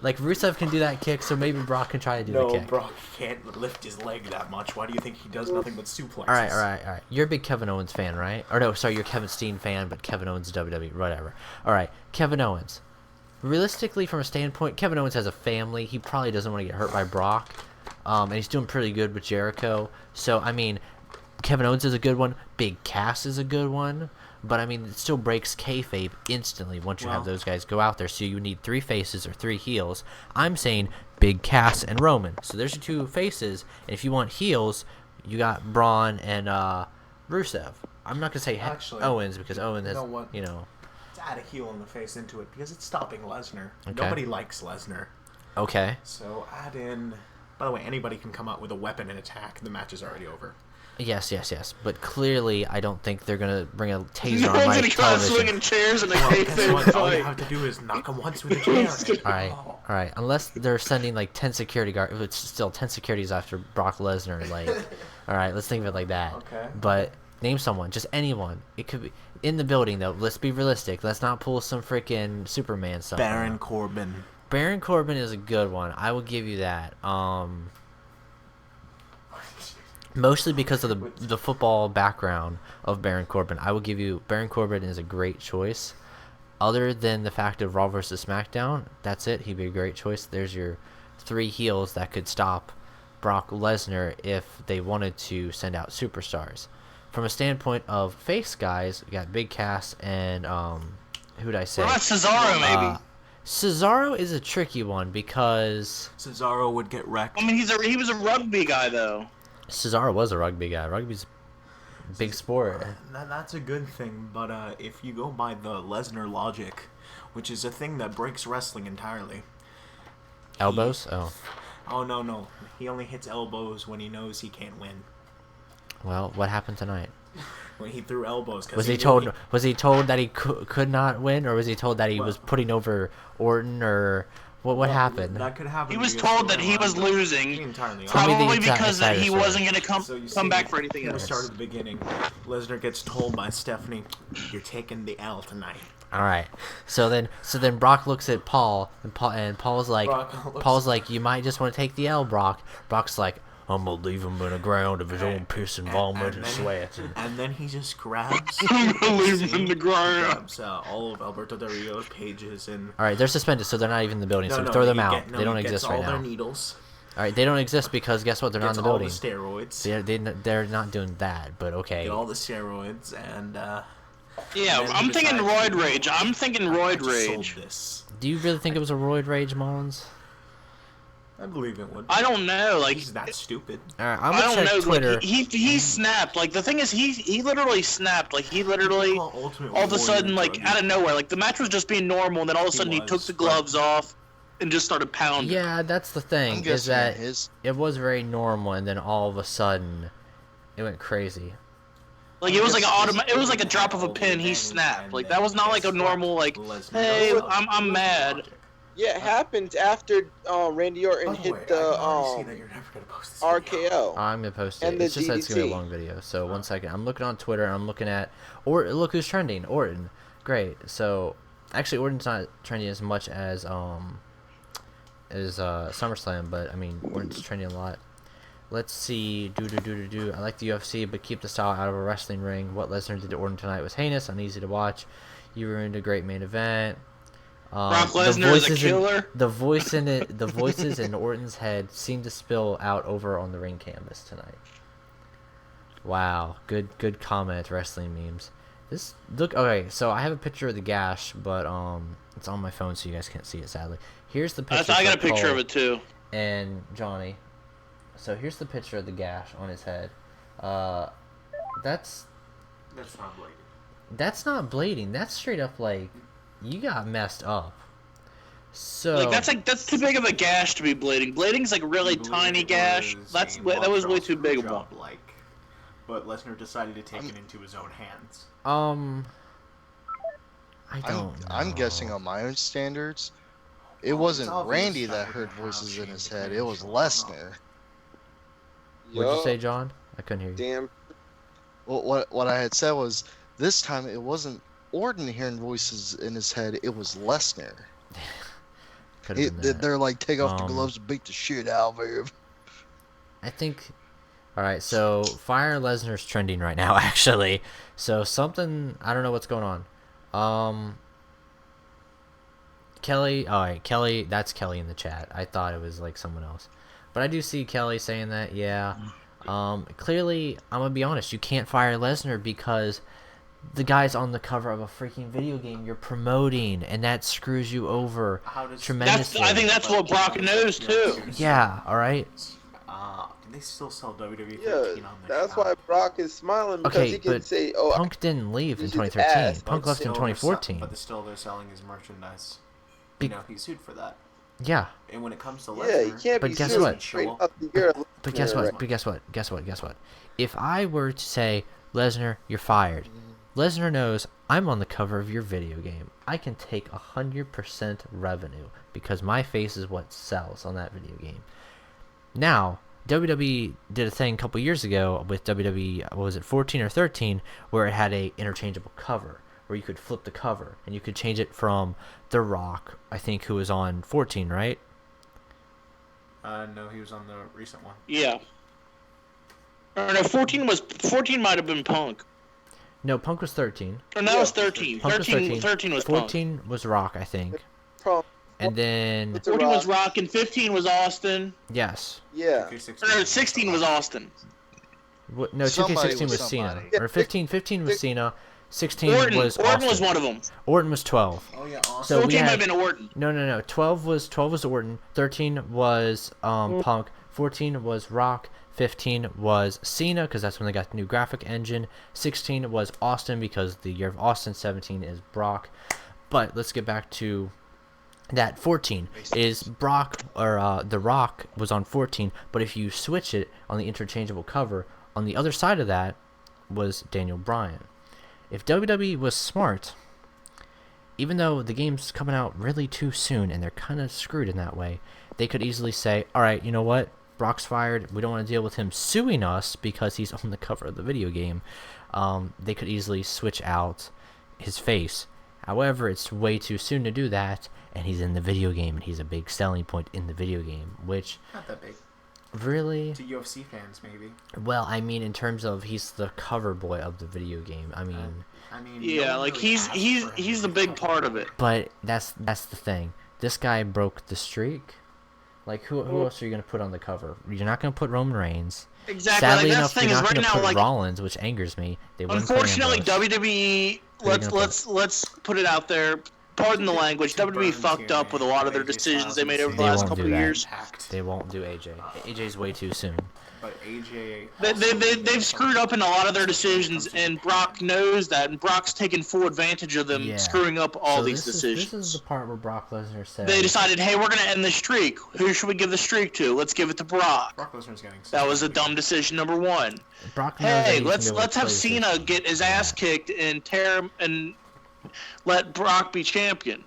Like Rusev can do that kick, so maybe Brock can try to do the kick. Brock can't lift his leg that much. Why do you think he does nothing but suplexes? All right. You're a big Kevin Owens fan, right? Or no, sorry, you're a Kevin Steen fan, but Kevin Owens is WWE, whatever. All right, Kevin Owens. Realistically, from a standpoint, Kevin Owens has a family. He probably doesn't want to get hurt by Brock, and he's doing pretty good with Jericho. So I mean, Kevin Owens is a good one. Big Cass is a good one. But, I mean, it still breaks kayfabe instantly once you have those guys go out there. So you need 3 faces or 3 heels. I'm saying Big Cass and Roman. So there's your 2 faces. And if you want heels, you got Braun and Rusev. I'm not going to say Owens because Owens has, you know. Let's add a heel in the face into it because it's stopping Lesnar. Okay. Nobody likes Lesnar. Okay. So add in... By the way, anybody can come out with a weapon and attack. The match is already over. Yes. But clearly, I don't think they're going to bring a taser No on one's my gonna come out television. swinging chairs and a Guess kayfabe what? All you fight. have to do is knock him once with a chair. All right. Unless they're sending like 10 security guards, it's still 10 securities after Brock Lesnar. Like, all right, let's think of it like that. Okay. But name someone, just anyone. It could be in the building though. Let's be realistic. Let's not pull some freaking Superman stuff. Baron Corbin. Baron Corbin is a good one. I will give you that. Mostly because of the football background of Baron Corbin. I will give you Baron Corbin is a great choice. Other than the fact of Raw vs. SmackDown, that's it. He'd be a great choice. There's your 3 heels that could stop Brock Lesnar if they wanted to send out superstars. From a standpoint of face guys, we got Big Cass and who'd I say? What about Cesaro, maybe? Cesaro is a tricky one because Cesaro would get wrecked. I mean, he was a rugby guy, though. Cesaro was a rugby guy. Rugby's a big sport. That's a good thing, but if you go by the Lesnar logic, which is a thing that breaks wrestling entirely. Elbows? Oh, no. He only hits elbows when he knows he can't win. Well, what happened tonight? When he threw elbows. Was he told that he could not win, or was he told that he was putting over Orton, or what happened? That could happen. He was told that he was losing, probably because that he wasn't going to come back for anything else. We'll start at the beginning. Lesnar gets told by Stephanie, "You're taking the L tonight." All right. So then Brock looks at Paul, and Paul's like, "You might just want to take the L, Brock." Brock's like, "I'm gonna leave him in the ground of his own piss and vomit and sweat." And then he just grabs. I'm gonna leave him in the ground. Grabs all of Alberto Del Rio's pages and. All right, they're suspended, so they're not even in the building. So throw them out. They don't exist right now. All their needles. All right, they don't exist because guess what? They're not in the building. All the steroids. They're not doing that, but okay. Get all the steroids and. Yeah, I'm thinking roid rage. Sold this. Do you really think it was a roid rage, Mullins? I believe it would. I don't know, like he's that stupid. All right, I'm gonna check Twitter. Like, he snapped. Like the thing is, he literally snapped. Like he literally all of a sudden, like out of nowhere, like the match was just being normal, and then all of a sudden he took the gloves off and just started pounding. Yeah, that's the thing. Is that it was very normal, and then all of a sudden, it went crazy. Like it was like it was like a drop of a pin. He snapped. Like that was not like a normal like, hey, I'm mad. Yeah, it happened after Randy Orton hit the RKO. I'm gonna post it. And It's the just that it's gonna be a DDT. long video. So 1 second. I'm looking on Twitter. And I'm looking at look who's trending. Orton. Great. So actually, Orton's not trending as much as SummerSlam, but I mean Orton's trending a lot. Let's see. I like the UFC, but keep the style out of a wrestling ring. What Lesnar did to Orton tonight was heinous, uneasy to watch. You ruined a great main event. Brock Lesnar is a killer. The voices in Orton's head seem to spill out over on the ring canvas tonight. Wow, good comment, wrestling memes. Okay, so I have a picture of the gash, but it's on my phone, so you guys can't see it sadly. Here's the picture. I got a picture Cole of it too. And Johnny. So here's the picture of the gash on his head. That's not blading. That's not blading. That's straight up like you got messed up. So like that's too big of a gash to be blading. Blading's like a really tiny gash. That was way too big of one. But Lesnar decided to take it into his own hands. I don't know. I'm guessing on my own standards, it wasn't Randy that heard voices in his head. It was Lesnar. What'd you say, John? I couldn't hear you. Damn. Well, what I had said was this time it wasn't Orton hearing voices in his head. It was Lesnar. They're like, take off the gloves and beat the shit out of him. I think. All right, so Fire Lesnar's trending right now, actually. So something, I don't know what's going on. Kelly, all right, Kelly, that's Kelly in the chat. I thought it was like someone else, but I do see Kelly saying that. Yeah. Clearly, I'm gonna be honest. You can't fire Lesnar because the guy's on the cover of a freaking video game you're promoting, and that screws you over tremendously. I think that's what Brock knows too. Yeah. All right. They still sell WWE 15 Yeah, on their that's shop. why Brock is smiling because he can say, "Oh, Punk didn't leave in he's his 2013. ass, Punk left in 2014. But still, they're selling his merchandise. You know, he's sued for that. Yeah. And when it comes to Lesnar, yeah, you can't But be guess sued what? straight up the ear. But guess what? But guess what? If I were to say, Lesnar, you're fired, Lesnar knows I'm on the cover of your video game. I can take 100% revenue because my face is what sells on that video game. Now, WWE did a thing a couple years ago with WWE, what was it, 14 or 13, where it had a interchangeable cover, where you could flip the cover, and you could change it from The Rock, I think, who was on 14, right? no, he was on the recent one. Yeah. Or no, 14 might have been Punk. No, Punk was 13. Or no, it was 13. Punk was 13 was Punk. 14 was Rock, I think. Punk. And then... 14 was Rock, and 15 was Austin. Yes. Yeah. Or no, 16 was Austin. No, 2K16 was Cena. Or 15 was Cena. 16 was Austin. Orton was one of them. Orton was 12. Oh yeah, Austin. So 14 might have been Orton. No. 12 was Orton. 13 was Punk. 14 was Rock. 15 was Cena because that's when they got the new graphic engine. 16 was Austin because the year of Austin. 17 is Brock. But let's get back to that. 14 is Brock, or The Rock was on 14. But if you switch it on the interchangeable cover, on the other side of that was Daniel Bryan. If WWE was smart, even though the game's coming out really too soon and they're kind of screwed in that way, they could easily say, all right, you know what? Brock's fired. We don't want to deal with him suing us because he's on the cover of the video game. They could easily switch out his face. However, it's way too soon to do that, and he's in the video game, and he's a big selling point in the video game, which... Not that big. Really? To UFC fans, maybe. Well, I mean, in terms of he's the cover boy of the video game. I mean, yeah, like he's the big part of it. But that's the thing. This guy broke the streak. Like, who else are you gonna put on the cover? You're not gonna put Roman Reigns. Exactly. Sadly like, enough, that's the you're thing not is, right gonna now, put like, Rollins, which angers me. They wouldn't put unfortunately, Ambrose. WWE. Let's put it out there. Pardon the language. WWE fucked up with a lot of their decisions they made over the last couple of years. They won't do AJ. AJ's way too soon. But AJ... They've screwed up in a lot of their decisions, and Brock knows that, and Brock's taken full advantage of them screwing up all these decisions. This is the part where Brock Lesnar said... They decided, hey, we're going to end the streak. Who should we give the streak to? Let's give it to Brock. Brock Lesnar's getting... That was a dumb decision, number one. Brock knows hey, let's have Cena get his ass kicked and tear him and let Brock be champion.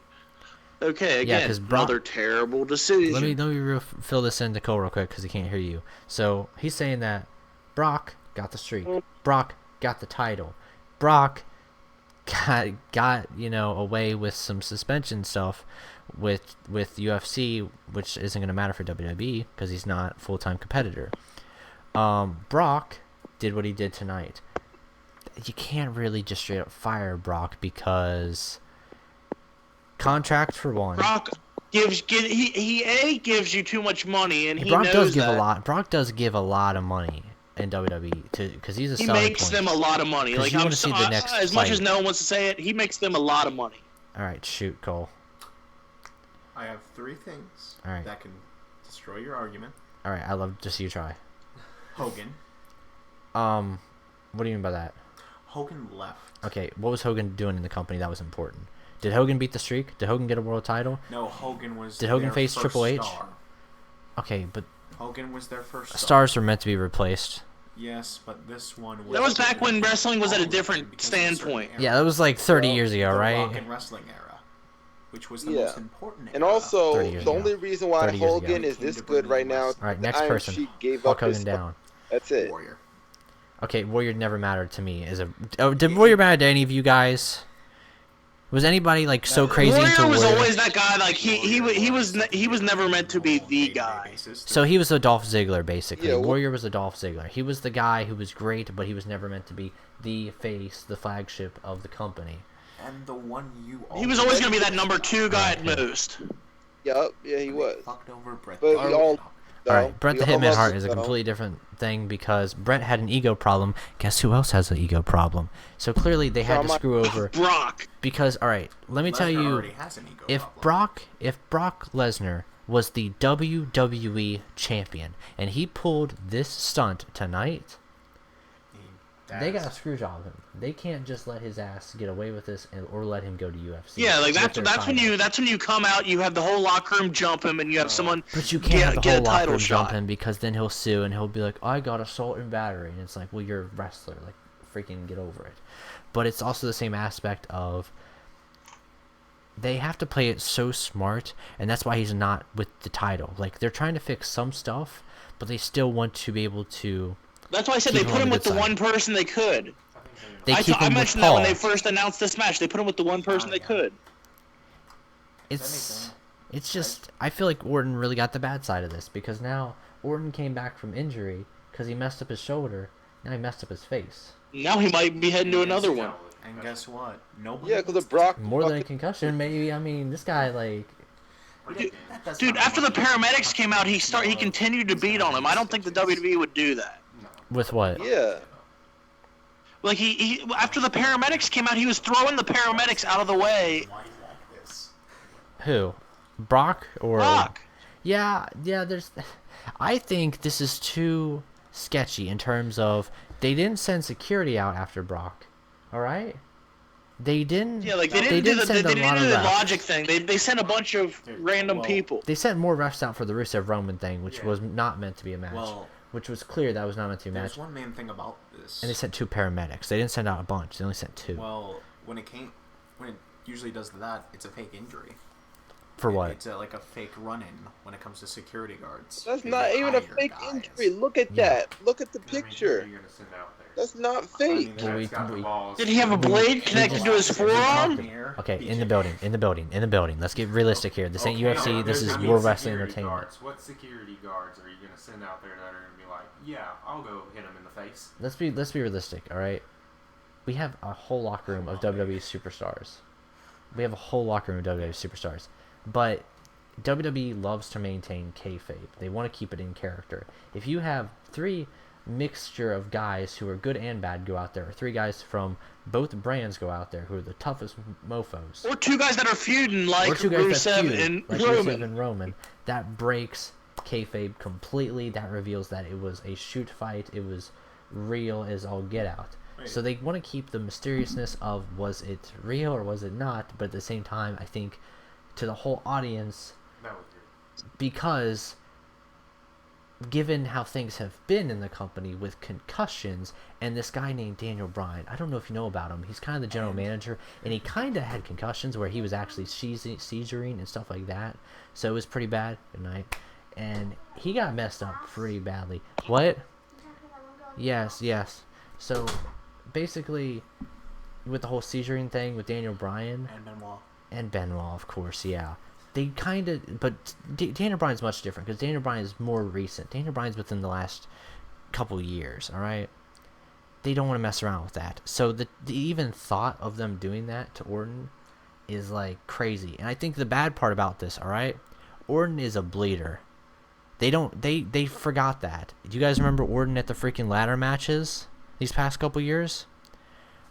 Okay, again, another terrible decision. Let me fill this in to Cole real quick because he can't hear you. So he's saying that Brock got the streak. Brock got the title. Brock got away with some suspension stuff with UFC, which isn't going to matter for WWE because he's not a full-time competitor. Brock did what he did tonight. You can't really just straight up fire Brock because... Contract for one. Brock gives you too much money, and Brock knows does give that. a lot. Brock does give a lot of money in WWE because he's a selling point. He makes them a lot of money. Like as much as no one wants to say it, he makes them a lot of money. All right, shoot, Cole. I have 3 things that can destroy your argument. All right, I love just you try. Hogan. What do you mean by that? Hogan left. Okay, what was Hogan doing in the company that was important? Did Hogan beat the streak? Did Hogan get a world title? No, Hogan was. Did Hogan face Triple H? Star. Okay, but Hogan was their first star. Stars are meant to be replaced. Yes, but this one was. That was back when wrestling was at a different standpoint. Yeah, that was like 30 years ago, the right? Rock and wrestling era, which was the most important era. And also, the only reason why Hogan is this good right now is all right, next person. Hulk Hogan down. That's it. Warrior. Okay, Warrior never mattered to me. Did Warrior matter to any of you guys? Was anybody like so crazy into Warrior? Was always that guy. Like he was never meant to be the guy. So he was a Dolph Ziggler basically. Yeah, Warrior was a Dolph Ziggler. He was the guy who was great, but he was never meant to be the face, the flagship of the company. And the one you. He was always gonna be that number 2 guy at most. Yep, yeah, he was. Fucked over Bret. But we all. All right, Bret the Hitman Hart is a completely different thing because Bret had an ego problem. Guess who else has an ego problem? So clearly they had to screw over Brock. Because all right, let me tell you, if Brock Lesnar was the WWE champion and he pulled this stunt tonight, they got to screw job him. They can't just let his ass get away with this or let him go to UFC. Yeah, like that's when you come out, you have the whole locker room jump him, and you have someone. But you can't have the whole locker room jump him because then he'll sue and he'll be like, I got assault and battery, and it's like, well, you're a wrestler, like freaking get over it. But it's also the same aspect of they have to play it so smart, and that's why he's not with the title. Like they're trying to fix some stuff, but they still want to be able to. That's why I said they put him with the one person they could. I mentioned that when they first announced this match. They put him with the one person they could. It's just I feel like Orton really got the bad side of this because now Orton came back from injury because he messed up his shoulder. Now he messed up his face. Now he might be heading to another one. And guess what? Nobody. Yeah, because the Brock. More than a concussion, maybe. I mean, this guy like. Dude, after the paramedics came out, he continued to beat on him. I don't think the WWE would do that. With what? Yeah. Like he after the paramedics came out, he was throwing the paramedics out of the way. Who? Brock or? Brock. Yeah. There's. I think this is too sketchy in terms of they didn't send security out after Brock. All right. They didn't. Yeah, like they didn't do the logic thing. They sent a bunch of random people. They sent more refs out for the Rusev Roman thing, which was not meant to be a match. Which was clear that was not meant to be a match. There's one main thing about this. And they sent 2 paramedics. They didn't send out a bunch. They only sent 2. Well, when it usually does that, it's a fake injury. For what? It's like a fake run-in when it comes to security guards. That's not even a fake injury. Look at that. Look at the picture. That's not fake. Did he have a blade connected to his forearm? Okay, in the building. Let's get realistic here. This ain't UFC. This is World Wrestling Entertainment. What security guards are you gonna send out there that are gonna be like, yeah, I'll go hit him in the face? Let's be realistic. All right, we have a whole locker room of WWE superstars. But WWE loves to maintain kayfabe. They want to keep it in character. If you have 3 mixture of guys who are good and bad go out there, or 3 guys from both brands go out there who are the toughest mofos, or 2 guys that are feuding like Rusev and Roman, that breaks kayfabe completely. That reveals that it was a shoot fight. It was real as all get out. Right. So they want to keep the mysteriousness of was it real or was it not, but at the same time, I think to the whole audience, That was weird. because given how things have been in the company with concussions and this guy named Daniel Bryan, I don't know if you know about him. He's kind of the general manager, and he kind of had concussions where he was actually seizuring and stuff like that. So it was pretty bad. Good night. And he got messed up pretty badly. What? Yes. So basically, with the whole seizuring thing with Daniel Bryan And Benoit. Benoit, of course, yeah. They kind of, but Daniel Bryan's much different because Daniel Bryan is more recent. Daniel Bryan's within the last couple years, all right? They don't want to mess around with that. So the even thought of them doing that to Orton is like crazy. And I think the bad part about this, all right? Orton is a bleeder. They forgot that. Do you guys remember Orton at the freaking ladder matches these past couple years?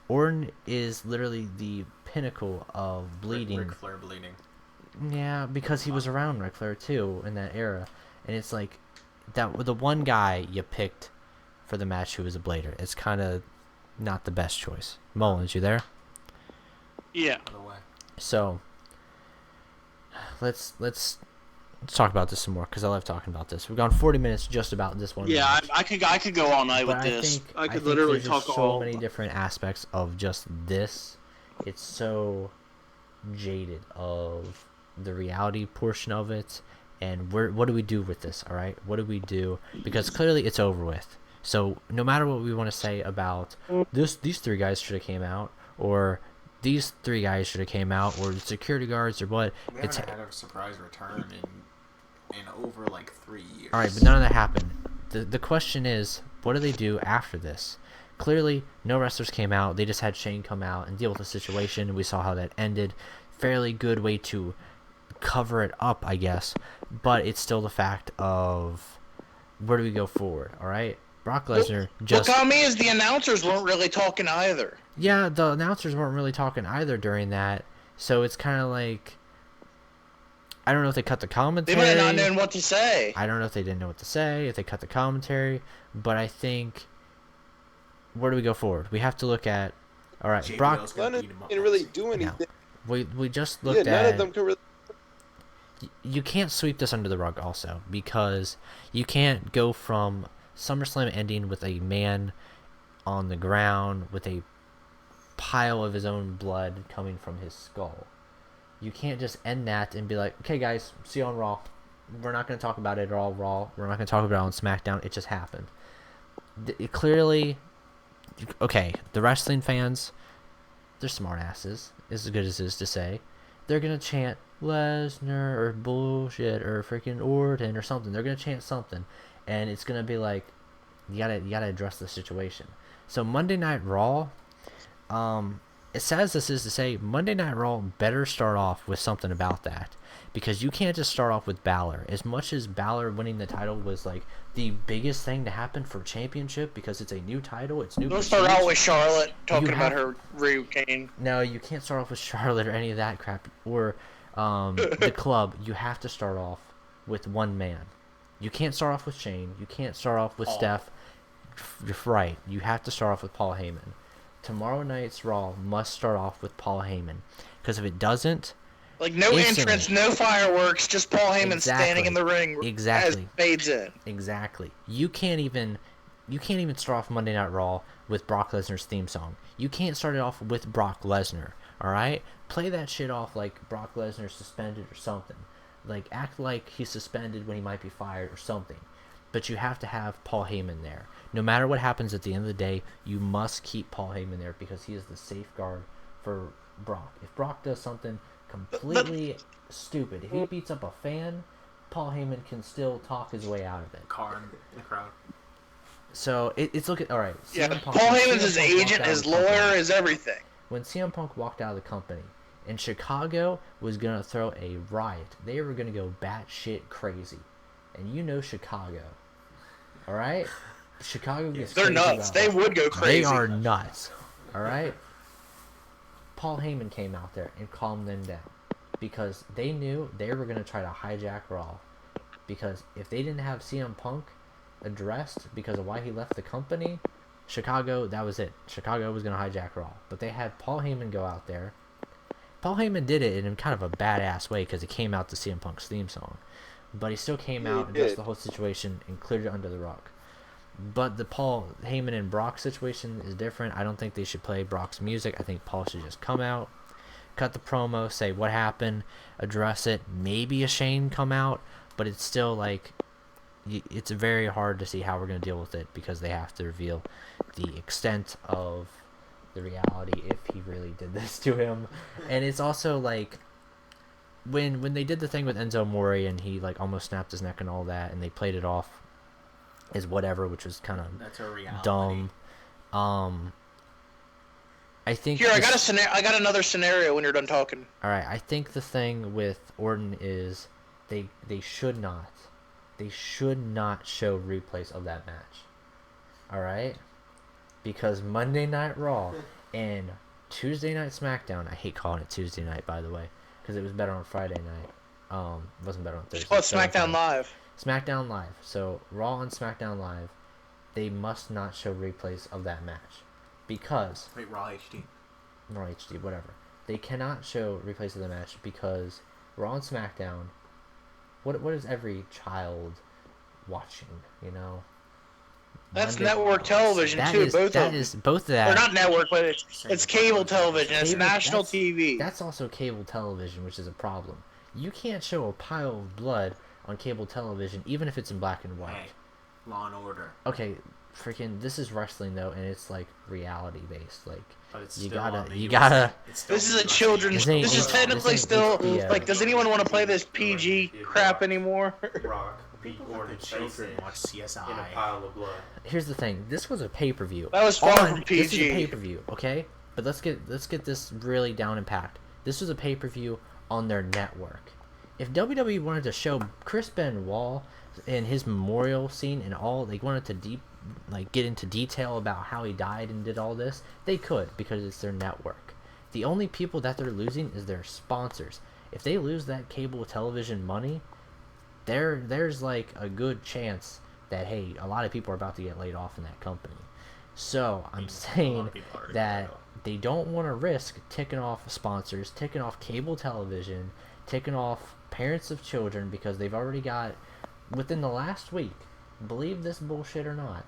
Orton is literally the pinnacle of bleeding. Ric Flair bleeding. Yeah, because he was around Ric Flair too in that era, and it's like that the one guy you picked for the match who was a blader. It's kind of not the best choice. Mullins, you there? Yeah. By the way. So let's talk about this some more because I love talking about this. We've gone 40 minutes just about this one. Yeah, match. I could go all night But with this. I could think literally there's just talk so all. many different aspects of just this. It's so jaded of the reality portion of it, and what do we do with this? All right, what do we do? Because clearly it's over with. So no matter what we want to say about these three guys should have came out, or these three guys should have came out, or the security guards, or what. We It's haven't had a surprise return in over like 3 years. all right, but none of that happened. The question is, what do they do after this? Clearly, no wrestlers came out. They just had Shane come out and deal with the situation. We saw how that ended. Fairly good way to cover it up, I guess. But it's still the fact of where do we go forward, all right? Brock Lesnar just... What got me is the announcers weren't really talking either. Yeah, the announcers weren't really talking either during that. So it's kind of like... I don't know if they cut the commentary. They might have not known what to say. I don't know if they didn't know what to say, if they cut the commentary. But I think... Where do we go forward? We have to look at... All right, JBL's Brock... gonna None of beat him them up can really next do week. anything. We just Yeah, looked none at... of them can really. You can't sweep this under the rug also, because you can't go from SummerSlam ending with a man on the ground with a pile of his own blood coming from his skull. You can't just end that and be like, okay guys, see you on Raw. We're not going to talk about it at all Raw. We're not going to talk about it on SmackDown. It just happened. It clearly... Okay, the wrestling fans, they're smart asses, as good as it is to say. They're going to chant Lesnar or bullshit or freaking Orton or something. They're going to chant something. And it's going to be like, you gotta address the situation. So Monday Night Raw, as sad as this is to say, Monday Night Raw better start off with something about that. Because you can't just start off with Balor. As much as Balor winning the title was like the biggest thing to happen for championship because it's a new title, it's new. Don't start out with Charlotte talking about her regain. No, you can't start off with Charlotte or any of that crap. Or the club. You have to start off with one man. You can't start off with Shane. You can't start off with Steph. You're right. You have to start off with Paul Heyman. Tomorrow night's Raw must start off with Paul Heyman. Because if it doesn't... Like, no entrance, no fireworks, just Paul Heyman standing in the ring as fades in. Exactly. You can't even start off Monday Night Raw with Brock Lesnar's theme song. You can't start it off with Brock Lesnar, alright? Play that shit off like Brock Lesnar's suspended or something. Like, act like he's suspended when he might be fired or something. But you have to have Paul Heyman there. No matter what happens at the end of the day, you must keep Paul Heyman there because he is the safeguard for Brock. If Brock does something completely stupid, if he beats up a fan, Paul Heyman can still talk his way out of it. Car in the crowd. So it's looking all right. Yeah, Paul Heyman's his agent, his lawyer, his everything. When CM Punk walked out of the company, and Chicago was gonna throw a riot, they were gonna go batshit crazy, and you know Chicago, all right? Chicago gets they're crazy nuts. They would go crazy. They are nuts, all right? Paul Heyman came out there and calmed them down because they knew they were gonna try to hijack Raw. because if they didn't have CM Punk addressed because of why he left the company, Chicago, that was it. Chicago was going to hijack Raw. But they had Paul Heyman go out there. Paul Heyman did it in kind of a badass way because he came out to CM Punk's theme song. But he still came out, addressed the whole situation, and cleared it under the rug. But the Paul Heyman and Brock situation is different. I don't think they should play Brock's music. I think Paul should just come out, cut the promo, say what happened, address it. Maybe a Shane come out, but it's still like, it's very hard to see how we're going to deal with it because they have to reveal the extent of the reality if he really did this to him. And it's also like, when they did the thing with Enzo Amore and he like almost snapped his neck and all that, and they played it off as whatever, which was kind of dumb. I think here I got another scenario when you're done talking. All right, I think the thing with Orton is they should not show replays of that match. All right, because Monday Night Raw and Tuesday Night SmackDown. I hate calling it Tuesday night, by the way, because it was better on Friday night. It wasn't better on Thursday. It's called SmackDown Live. SmackDown Live. So Raw and SmackDown Live, they must not show replays of that match, because Raw HD, whatever. They cannot show replays of the match because Raw and SmackDown. What is every child watching? You know. That's network television too. Both of that. Or not network, but it's cable television. It's national TV. That's also cable television, which is a problem. You can't show a pile of blood on cable television, even if it's in black and white. Hey, Law and Order. Okay, freaking, this is wrestling though, and it's like reality based. Like, but it's you still gotta. This is a children's. This is technically still like. Does anyone want to play this PG crap anymore? Rock. People let the children watch CSI. In a pile of blood. Here's the thing. This was a pay-per-view. That was far from PG. This is a pay-per-view, okay? But let's get this really down and packed. This was a pay-per-view on their network. If WWE wanted to show Chris Benoit in his memorial scene and all, they wanted to get into detail about how he died and did all this, they could, because it's their network. The only people that they're losing is their sponsors. If they lose that cable television money, there's like a good chance that, hey, a lot of people are about to get laid off in that company. So I'm saying that they don't want to risk ticking off sponsors, ticking off cable television, ticking off parents of children, because they've already got, within the last week, believe this bullshit or not,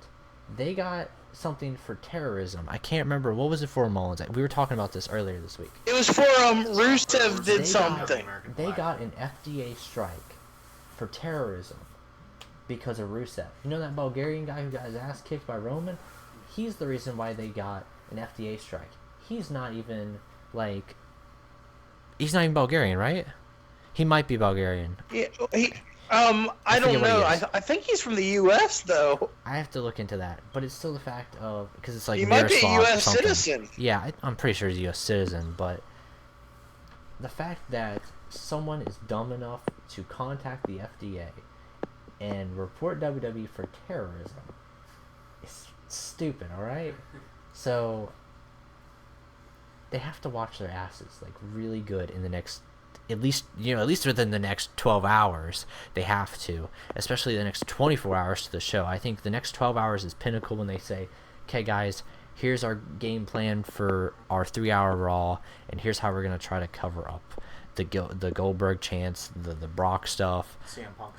they got something for terrorism. I can't remember. What was it for, Mullins? We were talking about this earlier this week. It was for Rusev did something. They got an FDA strike for terrorism because of Rusev. You know that Bulgarian guy who got his ass kicked by Roman? He's the reason why they got an FDA strike. He's not even Bulgarian, right? He might be Bulgarian. Yeah, I don't know. I think he's from the U.S. though. I have to look into that, but it's still the fact of, because it's like he might be a Miroslav U.S. citizen. Yeah, I'm pretty sure he's a U.S. citizen, but the fact that someone is dumb enough to contact the FDA and report WWE for terrorism is stupid, alright? So they have to watch their asses like really good in the next, at least within the next 12 hours. They have to, especially the next 24 hours to the show. I think the next 12 hours is pinnacle when they say, okay guys, here's our game plan for our 3-hour Raw, and here's how we're going to try to cover up the Goldberg chants, the Brock stuff. CM Punk.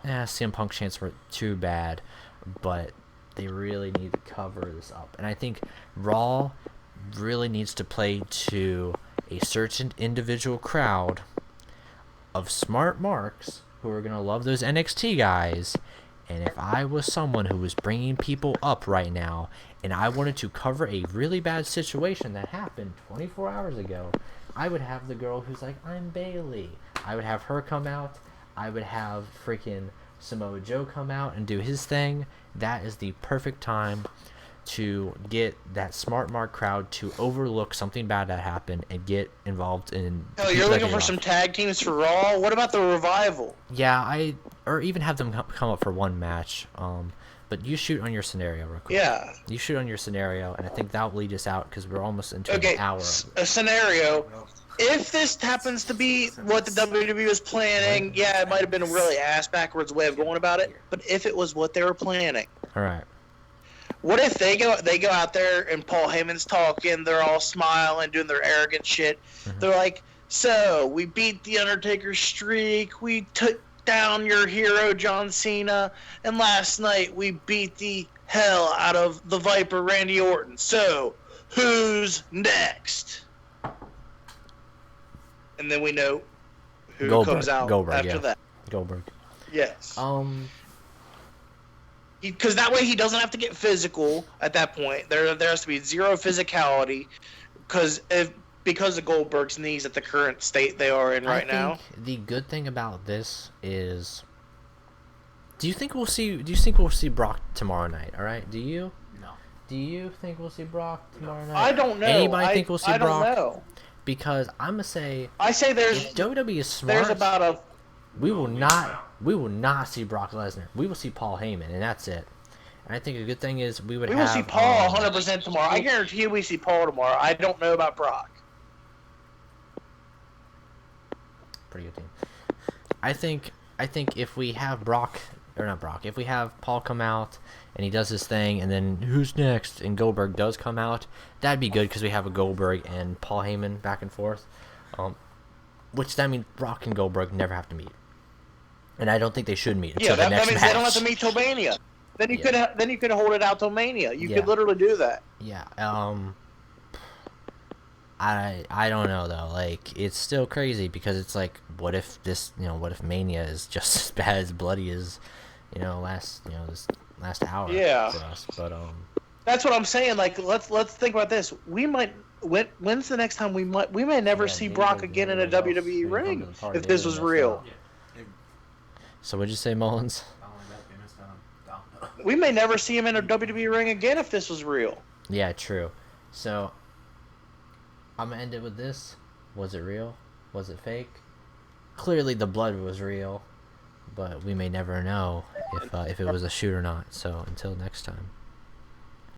Yeah, CM Punk chants were too bad, but they really need to cover this up. And I think Raw really needs to play to a certain individual crowd of smart marks who are going to love those NXT guys. And if I was someone who was bringing people up right now and I wanted to cover a really bad situation that happened 24 hours ago, I would have the girl who's like, I'm Bailey. I would have her come out. I would have freaking Samoa Joe come out and do his thing. That is the perfect time to get that smart mark crowd to overlook something bad that happened and get involved in. Oh, you're looking for some tag teams for Raw? What about the Revival? Yeah, or even have them come up for one match. But you shoot on your scenario real quick. Yeah. You shoot on your scenario, and I think that will lead us out because we're almost into an hour. A scenario. if this happens to be what the WWE was planning, yeah, it might have been a really ass-backwards way of going about it. But if it was what they were planning, All right. what if they go out there and Paul Heyman's talking, they're all smiling, doing their arrogant shit. They're like, so, we beat The Undertaker's streak, we took down your hero, John Cena, and last night we beat the hell out of the Viper, Randy Orton. So, who's next? And then we know who comes out after that. Goldberg. Yes. Because that way he doesn't have to get physical at that point. There has to be zero physicality because of Goldberg's knees at the current state they are in right now. The good thing about this is, do you think we'll see Brock tomorrow night? All right, do you? No. Do you think we'll see Brock tomorrow night? I don't know. Anybody think we'll see Brock? I don't know. Because I'm gonna say, there's if WWE is smart, there's about a we will not see Brock Lesnar. We will see Paul Heyman, and that's it. And I think a good thing is we will see Paul 100% tomorrow. I guarantee you we see Paul tomorrow. I don't know about Brock. Pretty good team. I think if we have if we have Paul come out and he does his thing, and then who's next, and Goldberg does come out, that'd be good because we have a Goldberg and Paul Heyman back and forth. Which that means Brock and Goldberg never have to meet, and I don't think they should meet until the next that means match. they don't have to meet till Mania. Then you could hold it out till Mania. You could literally do that. Yeah. I don't know though. Like, it's still crazy because it's like, what if Mania is just as bad as bloody as, this last hour for us. But that's what I'm saying. Like, let's think about this. When's the next time we may never see Brock again in a WWE ring if this was real. So what'd you say, Mullins? We may never see him in a WWE ring again if this was real. Yeah, true. So I'm gonna end it with this. Was it real? Was it fake? Clearly the blood was real, but we may never know if it was a shoot or not. So until next time.